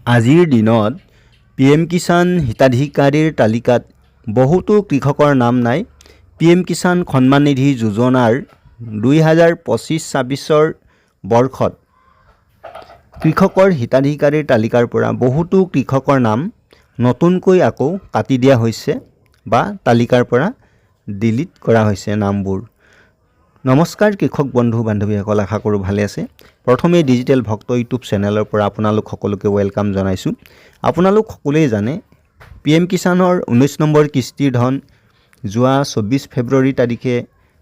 আজিৰ দিনত PM কিষাণ হিতাধিকাৰীৰ তালিকাত বহুতো কৃষকৰ নাম নাই। PM কিষাণ সন্মান নিধি যোজনাৰ 2025-26 বৰ্ষত কৃষকৰ হিতাধিকাৰীৰ তালিকাৰ পৰা বহুতো কৃষকৰ নাম নতুনকৈ আকৌ কাটি দিয়া হৈছে বা তালিকাৰ পৰা ডিলিট কৰা হৈছে নামবোৰ। নমস্কাৰ কৃষক বন্ধু বান্ধৱীসকল, আশা কৰোঁ ভালে আছে। প্ৰথমে ডিজিটেল ভক্ত ইউটিউব চেনেলৰ পৰা আপোনালোক সকলোকে ৱেলকাম জনাইছোঁ। আপোনালোক সকলোৱে জানে PM কিষাণৰ 19 নম্বৰ কিস্তিৰ ধন যোৱা 24 ফেব্ৰুৱাৰী তাৰিখে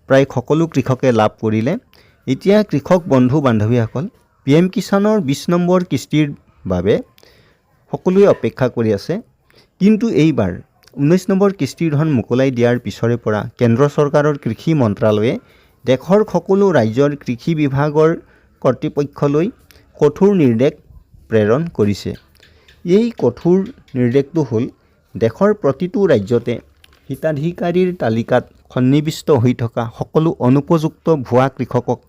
প্ৰায় সকলো কৃষকে লাভ কৰিলে। এতিয়া কৃষক বন্ধু বান্ধৱীসকল PM কিষাণৰ 20 নম্বৰ কিস্তিৰ বাবে সকলোৱে অপেক্ষা কৰি আছে। কিন্তু এইবাৰ 19 নম্বৰ কিস্তিৰ ধন মোকলাই দিয়াৰ পিছৰে পৰা কেন্দ্ৰ চৰকাৰৰ কৃষি মন্ত্ৰালয়ে দেশৰ সকলো ৰাজ্যৰ কৃষি বিভাগৰ কৰ্তৃপক্ষলৈ কঠোৰ নিৰ্দেশ প্ৰেৰণ কৰিছে। এই কঠোৰ নিৰ্দেশটো হ'ল দেশৰ প্ৰতিটো ৰাজ্যতে হিতাধিকাৰীৰ তালিকাত সন্নিৱিষ্ট হৈ থকা সকলো অনুপযুক্ত ভুৱা কৃষকক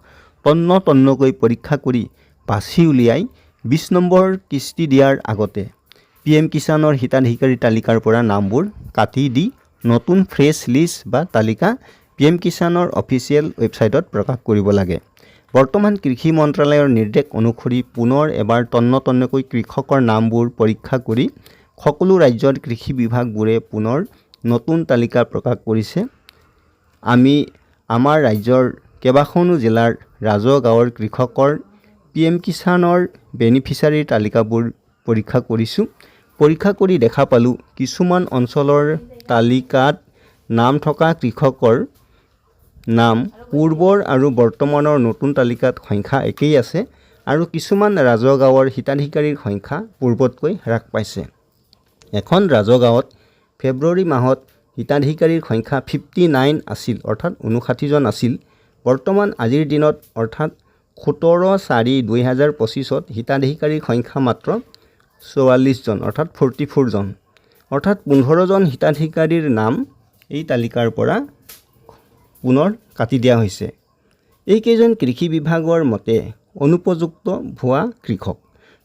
তন্নকৈ পৰীক্ষা কৰি বাছি উলিয়াই 20 নম্বৰ কিস্তি দিয়াৰ আগতে PM কিষাণৰ হিতাধিকাৰী তালিকাৰ পৰা নামবোৰ কাটি দি নতুন ফ্ৰেছ লিষ্ট বা তালিকা PM কিষাণৰ অফিচিয়েল ৱেবছাইটত প্ৰকাশ কৰিব লাগে। বৰ্তমান কৃষি মন্ত্ৰালয়ৰ নিৰ্দেশ অনুসৰি পুনৰ এবাৰ তন্নকৈ কৃষকৰ নামবোৰ পৰীক্ষা কৰি সকলো ৰাজ্যৰ কৃষি বিভাগবোৰে পুনৰ নতুন তালিকা প্ৰকাশ কৰিছে। আমি আমাৰ ৰাজ্যৰ কেইবাখনো জিলাৰ ৰাজহ গাঁৱৰ কৃষকৰ PM কিষাণৰ বেনিফিচিয়াৰীৰ তালিকাবোৰ পৰীক্ষা কৰিছোঁ। পৰীক্ষা কৰি দেখা পালোঁ কিছুমান অঞ্চলৰ তালিকাত নাম থকা কৃষকৰ নাম পূৰ্বৰ আৰু বৰ্তমানৰ নতুন তালিকাত সংখ্যা একেই আছে আৰু কিছুমান ৰাজহ গাঁৱৰ হিতাধিকাৰীৰ সংখ্যা পূৰ্বতকৈ হ্ৰাস পাইছে। এখন ৰাজহ গাঁৱত ফেব্ৰুৱাৰী মাহত হিতাধিকাৰীৰ সংখ্যা 59 আছিল, অৰ্থাৎ 59 জন আছিল। বৰ্তমান আজিৰ দিনত অৰ্থাৎ 17/4/2025ত হিতাধিকাৰীৰ সংখ্যা মাত্ৰ 44 জন, অৰ্থাৎ 44 জন, অৰ্থাৎ 15 জন হিতাধিকাৰীৰ নাম এই তালিকাৰ পৰা পুনৰ কাটি দিয়া হৈছে। এইকেইজন কৃষি বিভাগৰ মতে অনুপযুক্ত ভুৱা কৃষক।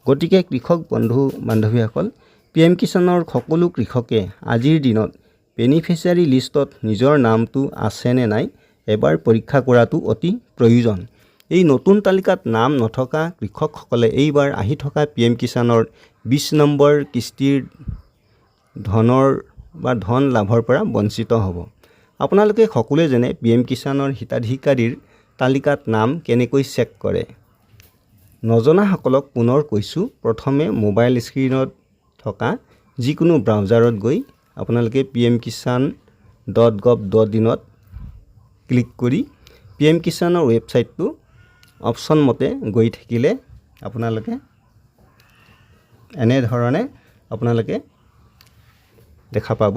গতিকে কৃষক বন্ধু বান্ধৱীসকল PM কিষাণৰ সকলো কৃষকে আজিৰ দিনত বেনিফিচিয়াৰী লিষ্টত নিজৰ নামটো আছেনে নাই এবাৰ পৰীক্ষা কৰাটো অতি প্ৰয়োজন। এই নতুন তালিকাত নাম নথকা কৃষকসকলে এইবাৰ আহি থকা PM কিষাণৰ 20 নম্বৰ কিস্তিৰ ধন লাভৰ পৰা বঞ্চিত হ'ব। আপোনালোকে সকলোৱে জানে PM কিষাণৰ হিতাধিকাৰীৰ তালিকাত নাম কেনেকৈ চেক কৰে। নজনাসকলক পুনৰ কৈছোঁ, প্ৰথমে মোবাইল স্ক্ৰীণত থকা যিকোনো ব্ৰাউজাৰত গৈ আপোনালোকে pmkishan.gov.in ক্লিক কৰি PM কিষাণৰ ৱেবছাইটটো অপশ্যন মতে গৈ থাকিলে আপোনালোকে এনেধৰণে দেখা পাব।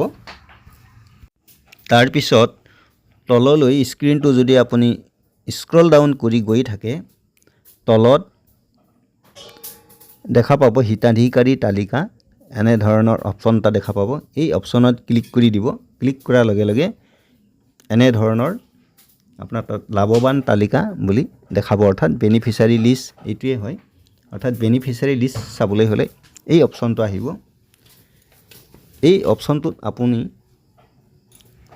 তাৰপিছত তললৈ স্ক্ৰীনটো যদি আপুনি স্ক্ৰল ডাউন কৰি গৈ থাকে, তলত দেখা পাব হিতাধিকাৰী তালিকা, এনেধৰণৰ অপশ্যন এটা দেখা পাব। এই অপশ্যনত ক্লিক কৰি দিব। ক্লিক কৰাৰ লগে লগে এনেধৰণৰ আপোনাৰ তাত লাভৱান তালিকা বুলি দেখাব, অৰ্থাৎ বেনিফিচিয়াৰী লিষ্ট এইটোৱে হয়। অৰ্থাৎ বেনিফিচিয়াৰী লিষ্ট চাবলৈ হ'লে এই অপশ্যনটো আহিব। এই অপশ্যনটোত আপুনি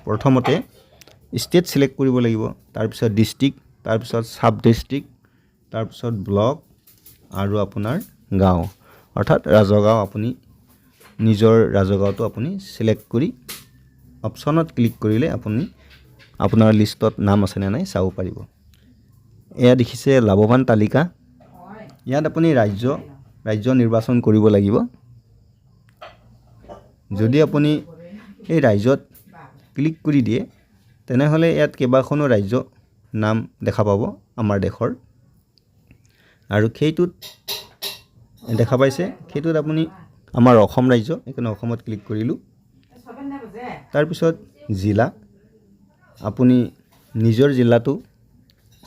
প্ৰথমতে ষ্টেট চিলেক্ট কৰিব লাগিব, তাৰপিছত ডিষ্ট্ৰিক্ট, তাৰপিছত চাব ডিষ্ট্ৰিক্ট, তাৰপিছত ব্লক আৰু আপোনাৰ গাঁও, অৰ্থাৎ ৰাজহ গাঁও। আপুনি নিজৰ ৰাজহ গাঁওটো আপুনি চিলেক্ট কৰি অপশ্যনত ক্লিক কৰিলে আপুনি আপোনাৰ লিষ্টত নাম আছেনে নাই চাব পাৰিব। এয়া দেখিছে লাভৱান তালিকা। ইয়াত আপুনি ৰাজ্য নিৰ্বাচন কৰিব লাগিব। যদি আপুনি এই ৰাজ্যত ক্লিক কৰি দিয়ে তেনেহ'লে ইয়াত কেইবাখনো ৰাজ্য নাম দেখা পাব আমাৰ দেশৰ, আৰু সেইটোত দেখা পাইছে, সেইটোত আপুনি আমাৰ অসম ৰাজ্য, সেইকাৰণে অসমত ক্লিক কৰিলোঁ। তাৰপিছত জিলা, আপুনি নিজৰ জিলাটো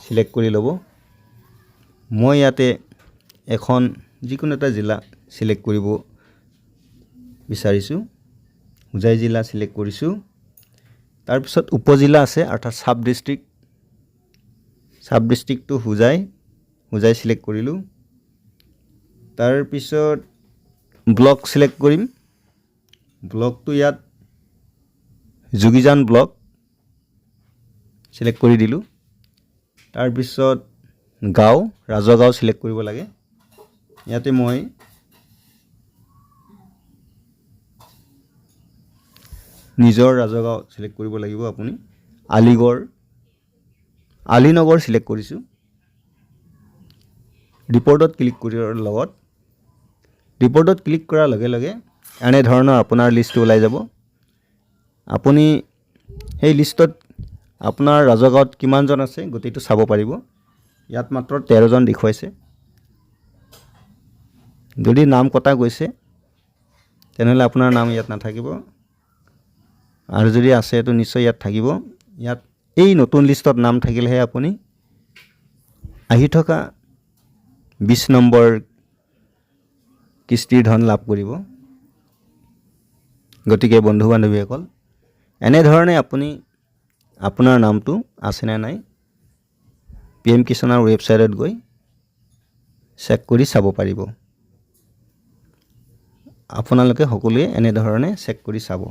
চিলেক্ট কৰি ল'ব। মই ইয়াতে যিকোনো এটা জিলা চিলেক্ট কৰিব বিচাৰিছোঁ। হোজাই জিলা চিলেক্ট কৰিছোঁ। তাৰপিছত উপজিলা আছে, অৰ্থাৎ চাব ডিষ্ট্ৰিক্টটো হোজাই চিলেক্ট কৰিলোঁ। তাৰপিছত ব্লক সিলেক্ট কৰিম ব্লকটো ইয়াত যোগীজান ব্লক সিলেক্ট কৰি দিলোঁ তাৰপিছত গাঁও ৰাজগাঁও সিলেক্ট কৰিব লাগে ইয়াতে মই নিজৰ ৰাজগাঁও সিলেক্ট কৰিব লাগিব আপুনি আলীনগৰ সিলেক্ট কৰিছোঁ ৰিপৰ্টত ক্লিক কৰাৰ লগত ৰিপৰ্টত ক্লিক কৰাৰ লগে লগে এনে ধৰণৰ আপোনাৰ লিষ্টটো ওলাই যাব আপুনি সেই লিষ্টত আপোনাৰ ৰাজগাঁৱত কিমানজন আছে গোটেইটো চাব পাৰিব ইয়াত মাত্ৰ 13 জন দেখুৱাইছে যদি নাম কটা গৈছে তেনেহলে আপোনাৰ নাম ইয়াত নাথাকিব আৰু যদি আছে তো নিশ্চয় ইয়াত থাকিব ইয়াত এই নতুন লিষ্টত নাম থাকিলেহে আপুনি আহি থকা 20 নম্বৰ কিস্তিৰ ধন লাভ কৰিব গতিকে বন্ধু বান্ধৱীসকল এনে ধৰণে আপুনি আপোনাৰ নামটো আছে নে নাই PM কিষাণৰ ৱেবছাইটত গৈ চেক কৰি চাব পাৰিব আপোনালোকে সকলোৱে এনে ধৰণে চেক কৰি চাব